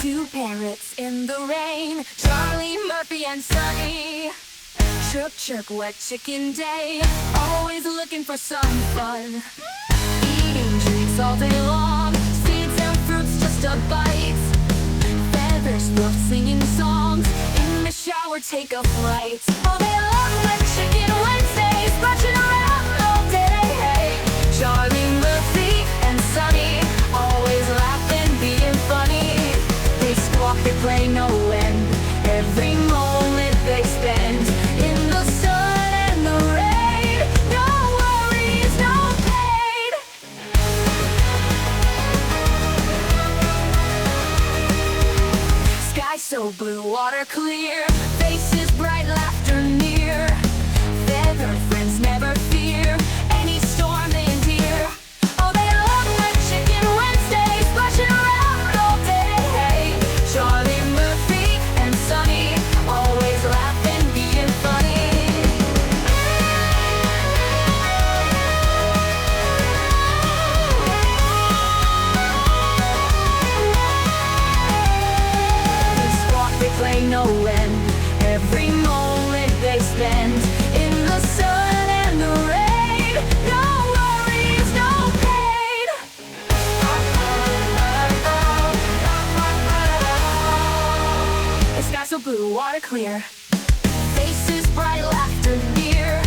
Two parrots in the rain, Charlie, Murphy, and Sunny. Chirp, chirp, wet chicken day, always looking for some fun. Eating treats all day long, seeds and fruits just a bite. Feathers fluff, singing songs, in the shower take a flight. Oh, they love wet chicken Wednesdays, splashing around all day. Charlie, Murphy, and Sunny, always laughing, being funny. They squawk, they play no end, every moment they spend in the sun and the rain. No worries, no pain. Sky so blue, water clear, faces bright, laughter near. Feathered friends never fear, any storm they endear. Oh, they love wet chicken Wednesdays, splashing around all day. Charlie, Murphy, and Sunny, always laughing, being funny. They squawk, they play no end, every moment they spend in the sun and the rain. No worries, no pain. The sky so blue, water clear, faces bright, laughter near.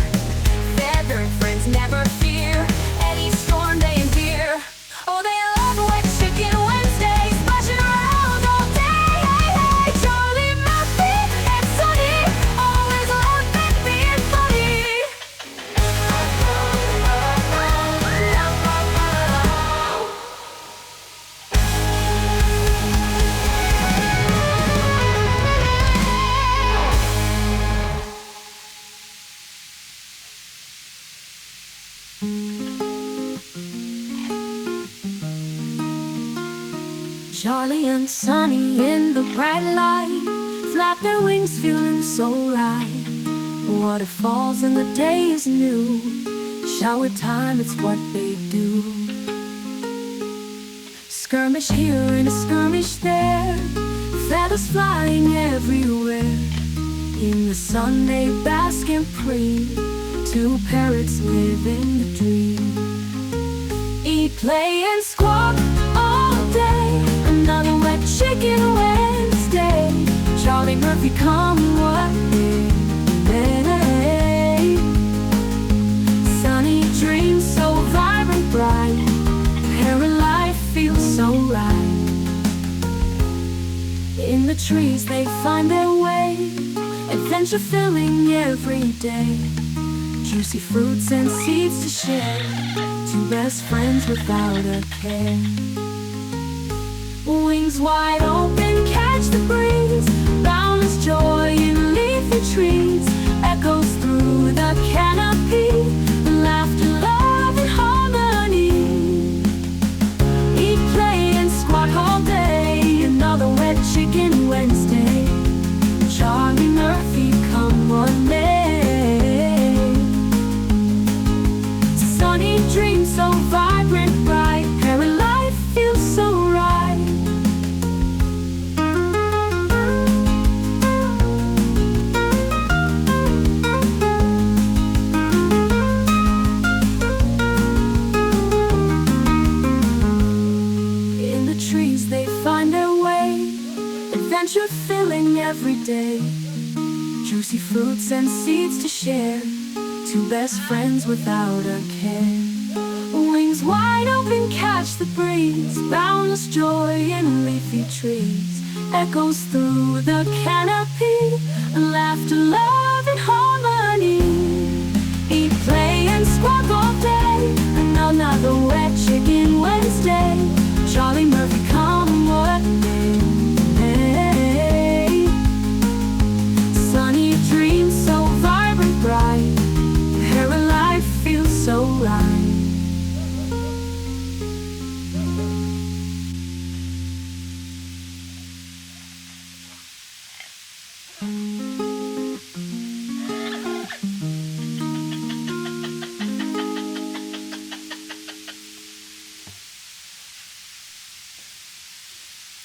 Feathered friends never fear, any storm they endear. Oh, they love wet chicken Wednesdays, splashing around all day. Charlie, Murphy, and Sunny, always laughing, being funny. Charlie and Sunny in the bright light, flap their wings, feeling so right. Waterfalls and the day is new, shower time, it's what they do. Skirmish here and a skirmish there, feathers flying everywhere. In the sun they bask and preen, two parrots live in the dream. Eat, play, and squawk all day, another wet chicken Wednesday. Charlie, Murphy, come what may. Sunny dreams so vibrant, bright, parrot life feels so right. In the trees they find their way, adventure filling every day. Juicy fruits and seeds to share, two best friends without a care. Wings wide open, catch the breeze, boundless joy in leafy trees. Echoes through the canopy, laughter, love, and harmony. Eat, play, and squawk all day, another wet chicken Wednesday. Charlie, Murphy, come what may. Sunny dreams so vibrant, bright, parrot life feels so right. In the trees they find their way, adventure filling every day. Juicy fruits and seeds to share, two best friends without a care. Wings wide open, catch the breeze, boundless joy in leafy trees. Echoes through the canopy,